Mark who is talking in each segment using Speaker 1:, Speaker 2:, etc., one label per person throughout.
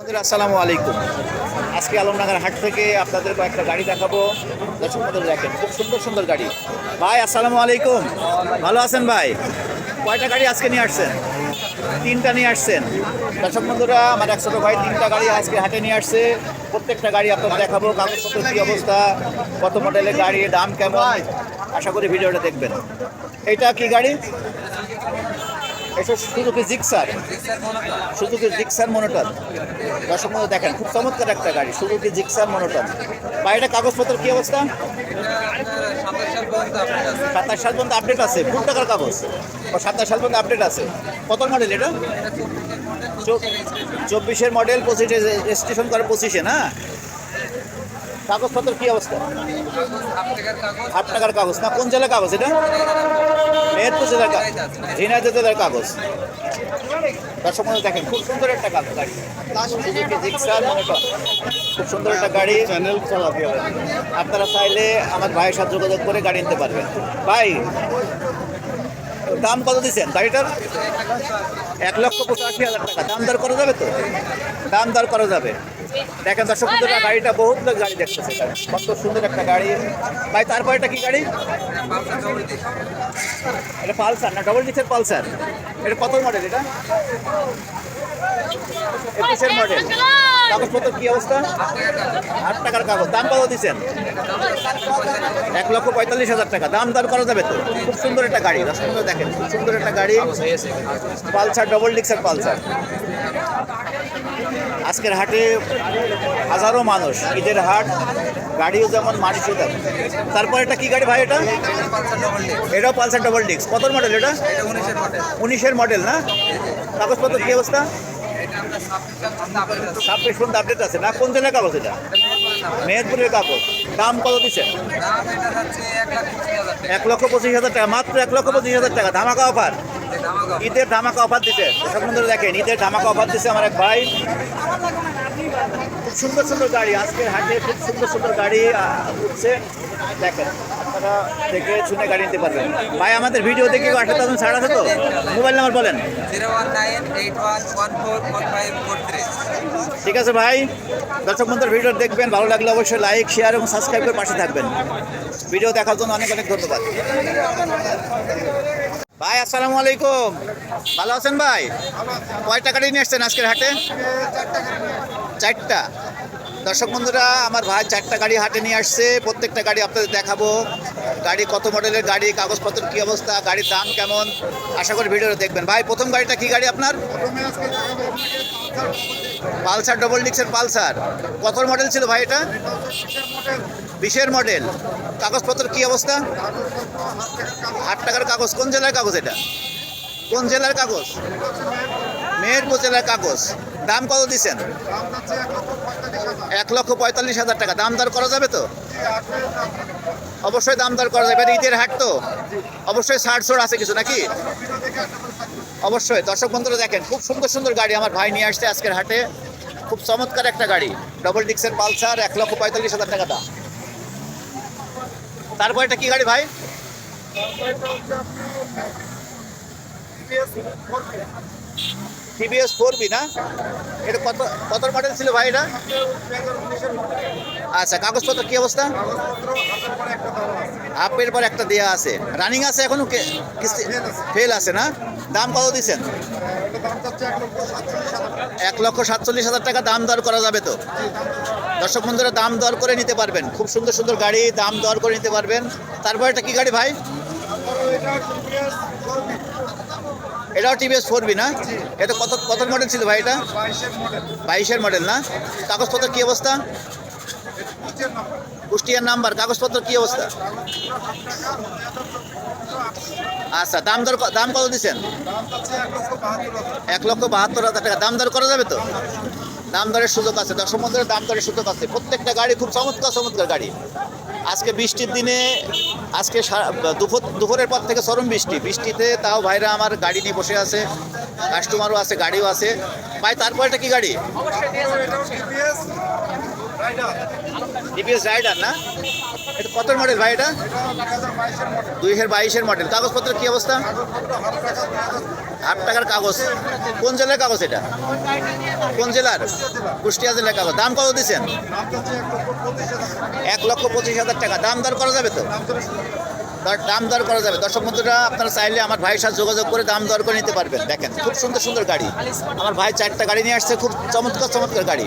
Speaker 1: আসসালামু আলাইকুম। আজকে আলমনগর হাট থেকে আপনাদের কয়েকটা গাড়ি দেখাবো। দর্শক বন্ধুরা দেখেন, খুব সুন্দর সুন্দর গাড়ি। ভাই আসসালামু আলাইকুম, ভালো আছেন ভাই? কয়টা গাড়ি আজকে নিয়ে আসছেন? তিনটা নিয়ে আসছেন। দর্শক বন্ধুরা, আমার এক ছোটো ভাই তিনটা গাড়ি আজকে হাটে নিয়ে আসছে। প্রত্যেকটা গাড়ি আপনাদের দেখাবো, কাগজপত্রের কী অবস্থা, কত মডেলের গাড়ি, দাম কেমন, আশা করি ভিডিওটা দেখবেন। এইটা কি গাড়ি? এটা Suzuki Gixxer, Suzuki Gixxer monotone. দর্শক বন্ধু দেখেন, খুব চমৎকার একটা গাড়ি, সুজুকি জিক্সার মনোটন। বা এটা কাগজপত্র কি অবস্থা? 27 সাল পর্যন্ত আপডেট আছে। কোন টাকার কাগজ? ও 27 সাল পর্যন্ত আপডেট আছে। কত মডেল এটা? 24-এর মডেল, 25-এ রেজিস্ট্রেশন করে, 25-এ না? কাগজপত্র কি অবস্থা? হাফ টাকার কাগজ না? কোন জেলার কাগজ এটা? মেহেরপুর জেলার কাগজ, ঝিনাইদহ জেলার কাগজ। দর্শক বন্ধু দেখেন, খুব সুন্দর একটা কাগজ গাড়ি, সুজুকি জিক্সার মনোটন। খুব সুন্দর একটা গাড়ি। চ্যানেল চালাতে হবে, আপনারা চাইলে আমার ভাইয়ের সাথে যোগাযোগ করে গাড়ি নিতে পারবেন। ভাই, দাম কত দিচ্ছেন গাড়িটার? 1,85,000 টাকা। দাম দর করা যাবে তো? দাম দর করা যাবে। দেখেন দর্শক বন্ধুরা, গাড়িটা বহুত লোক গাড়ি দেখতেছে, কত সুন্দর একটা গাড়ি। ভাই তারপর এটা কি গাড়ি? এটা পালসার না? ডবল ডিক্সের পালসার। এটা কত মডেল? এটা 21-এর মডেল। কাগজপত্র কি অবস্থা? 8 টাকার কাগজ। দাম কত দিচ্ছেন? 1,45,000 টাকা। দাম দর করা যাবে তো? খুব সুন্দর একটা গাড়ি। দর্শক বন্ধুরা দেখেন, খুব সুন্দর একটা গাড়ি, পালসার, ডবল ডিক্সের পালসার। আজকের হাটে হাজারো মানুষ, ঈদের হাট, গাড়িও যেমন, মানুষও তেমন। তারপর এটা কি গাড়ি ভাই? এটা এটাও পালসার ডবল ডিক্স। কত মডেল এটা? 19-এর মডেল না? কাগজপত্র কি অবস্থা? 26 পর্যন্ত আপডেট আছে না? কোন জেলার কাগজ এটা? মেহেরপুরের কাগজ। দাম কত দিচ্ছেন? 1,25,000 টাকা। মাত্র 1,25,000 টাকা। ধামাকা অফার, ঈদের ধামাকা অফার দিচ্ছে। সব বন্ধুরা দেখেন, ঈদের ধামাকা অফার দিচ্ছে আমার এক ভাই। খুব সুন্দর সুন্দর গাড়ি আজকের হাটে, খুব সুন্দর সুন্দর গাড়ি উঠছে। দেখেন, আপনারা দেখে শুনে গাড়ি নিতে পারবেন। ভাই আমাদের ভিডিও দেখে আসলে তখন ছাড় আছে তো? মোবাইল নাম্বার বলেন।
Speaker 2: 01981141543।
Speaker 1: ঠিক আছে ভাই, দর্শক বন্ধুর ভিডিও দেখবেন, ভালো লাগলে অবশ্যই লাইক, শেয়ার এবং সাবস্ক্রাইব করে পাশে থাকবেন। ভিডিও দেখার জন্য অনেক অনেক ধন্যবাদ। ভাই আসসালামু আলাইকুম, ভালো আছেন ভাই? কয়টা গাড়ি নিয়ে আসছেন আজকের হাটে? 4টা। দর্শক বন্ধুরা, আমার ভাই 4টা গাড়ি হাটে নিয়ে আসছে। প্রত্যেকটা গাড়ি আপনাদের দেখাবো। গাড়ি কত মডেলের গাড়ি, কাগজপত্রের কী অবস্থা, গাড়ির দাম কেমন, আশা করি ভিডিওটা দেখবেন। ভাই প্রথম গাড়িটা কি গাড়ি আপনার? পালসার, ডবল ডিক্সের পালসার। কত মডেল ছিল ভাই এটা? 20-এর মডেল। কাগজপত্রের কী অবস্থা? 8 টাকার কাগজ। কোন জেলার কাগজ এটা? কোন জেলার কাগজ? মেহেরপুর জেলার কাগজ। দাম কত দিচ্ছেন? 1,45,000 টাকা। দাম দর করা যাবে তো? অবশ্যই দাম দর করা যাবে, ঈদের হাট তো, অবশ্যই ছাড় ছোড় আছে কিছু নাকি? অবশ্যই। দর্শক বন্ধুরা দেখেন, খুব সুন্দর সুন্দর গাড়ি আমার ভাই নিয়ে আসছে আজকের হাটে। খুব চমৎকার একটা গাড়ি, ডবল ডিক্সের পালসার, 1,45,000 টাকা দাম। তারপর এটা কি গাড়ি ভাই? টিভিএস 4B না? এটা কত কত মডেল ছিল ভাই এটা? আচ্ছা, কাগজপত্র কি অবস্থা? হাফের পর একটা দেওয়া আছে, রানিং আছে এখনো, ফেল আছে না? দাম কত দিচ্ছেন? 1,47,000 টাকা। দাম দর করা যাবে তো? দর্শক বন্ধুরা দাম দর করে নিতে পারবেন, খুব সুন্দর সুন্দর গাড়ি, দাম দর করে নিতে পারবেন। তারপর এটা কি গাড়ি ভাই? এটাও টিভিএস 4B না? এটা কত কত মডেল ছিল ভাই এটা? 22-এর মডেল না? কাগজপত্র কি অবস্থা? কুষ্টিয়ার নাম্বার। কাগজপত্র কি অবস্থা? আচ্ছা, দাম কত দিচ্ছেন? 1,72,000 টাকা। দাম দর করা যাবে তো? দাম দরের সুযোগ আছে, দর্শক বন্ধুরা দাম দরের সুযোগ আছে। প্রত্যেকটা গাড়ি খুব চমৎকার চমৎকার গাড়ি। আজকে বৃষ্টির দিনে, আজকে দুপুরের পর থেকে চরম বৃষ্টি, বৃষ্টিতে তাও ভাইরা আমার গাড়ি নিয়ে বসে আছে, কাস্টমারও আছে, গাড়িও আছে। ভাই তারপর এটা কি গাড়ি? টিভিএস রাইডার না? এটা কত মডেল ভাই এটা? 2022-এর মডেল। কাগজপত্রের কি অবস্থা? টাকার কাগজ। কোন জেলার কাগজ এটা? কোন জেলার? কুষ্টিয়া জেলার কাগজ। দাম কত দিচ্ছেন? 1,25,000 টাকা। দাম দর করা যাবে তো? দাম দর করা যাবে। দর্শক বন্ধুরা, আপনারা চাইলে আমার ভাইয়ের সাথে যোগাযোগ করে দাম দর করে নিতে পারবেন। দেখেন খুব সুন্দর সুন্দর গাড়ি। আমার ভাই 4টা গাড়ি নিয়ে আসছে, খুব চমৎকার চমৎকার গাড়ি।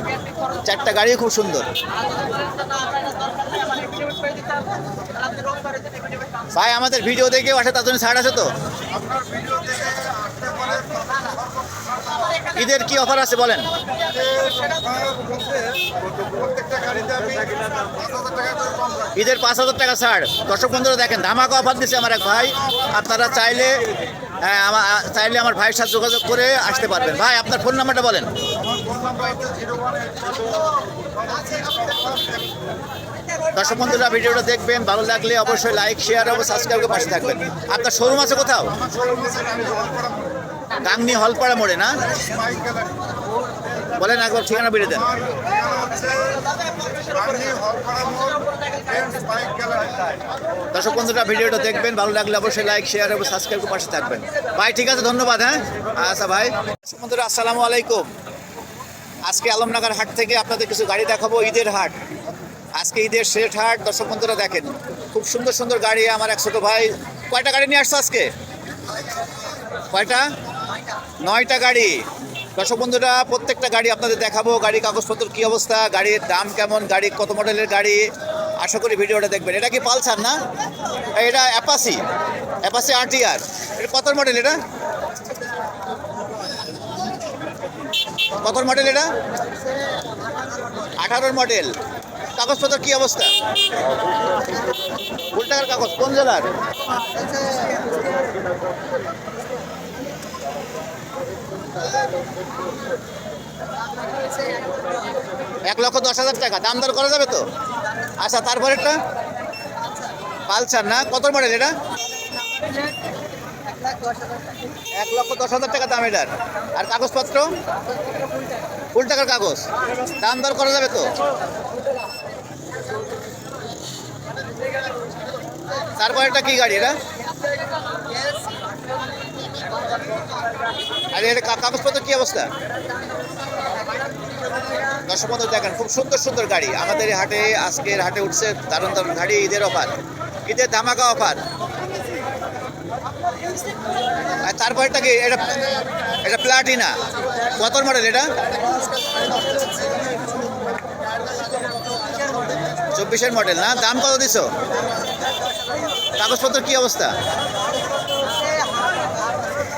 Speaker 1: 4টা গাড়ি খুব সুন্দর। ভাই আমাদের ভিডিও দেখে আসে, তার জন্য ছাড় আছে তো? ঈদের কি অফার আছে বলেন? ঈদের 5,000 টাকা ছাড়। দর্শক বন্ধুরা দেখেন ধামাকা অফার দিচ্ছে আমার এক ভাই। আপনারা চাইলে আমার ভাইয়ের সাথে যোগাযোগ করে আসতে পারবেন। ভাই আপনার ফোন নাম্বারটা বলেন। দর্শক বন্ধুরা ভিডিওটা দেখবেন, ভালো লাগলে অবশ্যই লাইক শেয়ার এবং সাবস্ক্রাইব করে পাশে থাকবেন। আপনার শোরুম আছে কোথাও? গাংনী হলপাড়া মোড়ে না? বলেন একবার ঠিকানা বেরিয়ে দেন। দর্শক বন্ধুরা ভিডিওটা দেখবেন, ভালো লাগলে অবশ্যই লাইক শেয়ার এবং সাবস্ক্রাইব করে পাশে থাকবেন। ভাই ঠিক আছে, ধন্যবাদ। হ্যাঁ আচ্ছা ভাই। দর্শক বন্ধুরা আসসালামু আলাইকুম। আজকে আলমনগর হাট থেকে আপনাদের কিছু গাড়ি দেখাবো। ঈদের হাট, আজকে ঈদের শেষ হাট। দর্শক বন্ধুরা দেখেন খুব সুন্দর সুন্দর গাড়ি। আমার এক ছোটো ভাই কয়টা গাড়ি নিয়ে আসছে আজকে? কয়টা? 9টা গাড়ি। দর্শক বন্ধুরা প্রত্যেকটা গাড়ি আপনাদের দেখাবো। গাড়ি কাগজপত্র কী অবস্থা, গাড়ির দাম কেমন, গাড়ি কত মডেলের গাড়ি, আশা করি ভিডিওটা দেখবেন। এটা কি পালসার না? এটা অ্যাপাসি RTR। এটা কত মডেল? এটা কত মডেল? এটা 18 মডেল। কাগজপত্র কী অবস্থা? ফুল টাকার কাগজ। কোন জেলার? 1,10,000 টাকা। দাম দর করা যাবে তো? আচ্ছা তারপরেরটা পালসার না? কত মডেল এটা? 1,10,000 টাকা দাম এটার। আর কাগজপত্র? ফুল টাকার কাগজ। দাম দর করা যাবে তো? তারপরেরটা কি গাড়ি এটা? আর এটা কাগজপত্র কি অবস্থা? দর্শক বন্ধু দেখেন খুব সুন্দর সুন্দর গাড়ি আমাদের এই হাটে। আজকের হাটে উঠছে দারুণ দারুণ গাড়ি। ঈদের অফার, ঈদের ধামাকা অফার। আর তারপরটা কি? এটা প্লাটিনা। কত মডেল এটা? 24-এর মডেল না? দাম কত দিছো? কাগজপত্র কি অবস্থা?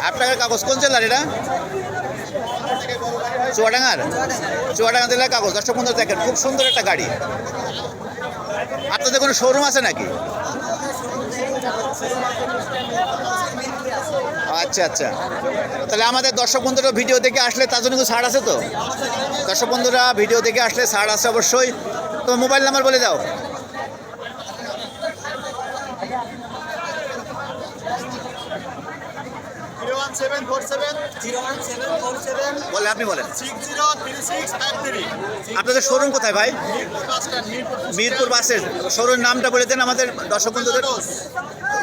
Speaker 1: 8 টাকার কাগজ। কোন জেলার এটা? চুয়াডাঙ্গা জেলার কাগজ। দর্শক বন্ধু দেখেন খুব সুন্দর একটা গাড়ি। আপনাদের কোনো শোরুম আছে নাকি? আচ্ছা আচ্ছা, তাহলে আমাদের দর্শক বন্ধুরা ভিডিও দেখে আসলে তার জন্য ছাড় আছে তো? দর্শক বন্ধুরা ভিডিও দেখে আসলে ছাড় আছে অবশ্যই। তো মোবাইল নাম্বার বলে দাও।
Speaker 2: 01747
Speaker 1: বলে আপনি বলেন।
Speaker 2: 603653।
Speaker 1: আপনাদের শোরুম কোথায় ভাই? মিরপুর বাসের শোরুম নামটা বলে দেন আমাদের দর্শক বন্ধুদের।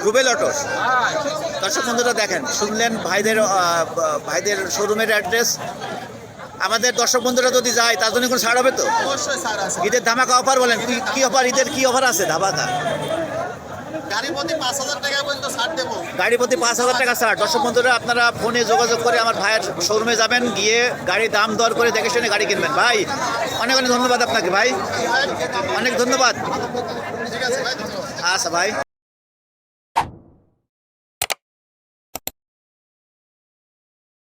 Speaker 1: রুবেল অটোস। দর্শক বন্ধুরা দেখেন শুনলেন ভাইদের শোরুমের অ্যাড্রেস। আমাদের দর্শক বন্ধুরা যদি যায় তার জন্য কোনো ছাড় হবে তো?
Speaker 2: অবশ্যই স্যার আছে।
Speaker 1: ঈদের ধামাকা অফার বলেন, কি অফার? ঈদের কি অফার আছে ধামাকা?
Speaker 2: গাড়ি প্রতি 5,000 টাকা পর্যন্ত ছাড় দেবো।
Speaker 1: গাড়ি প্রতি 5,000 টাকা ছাড়। দর্শক বন্ধুরা আপনারা ফোনে যোগাযোগ করে আমার ভাইয়ের শোরুমে যাবেন, গিয়ে গাড়ির দাম দর করে দেখে শুনে গাড়ি কিনবেন। ভাই অনেক অনেক ধন্যবাদ আপনাকে ভাই, অনেক ধন্যবাদ।
Speaker 2: ঠিক আছে ভাই, ধন্যবাদ।
Speaker 1: আচ্ছা ভাই।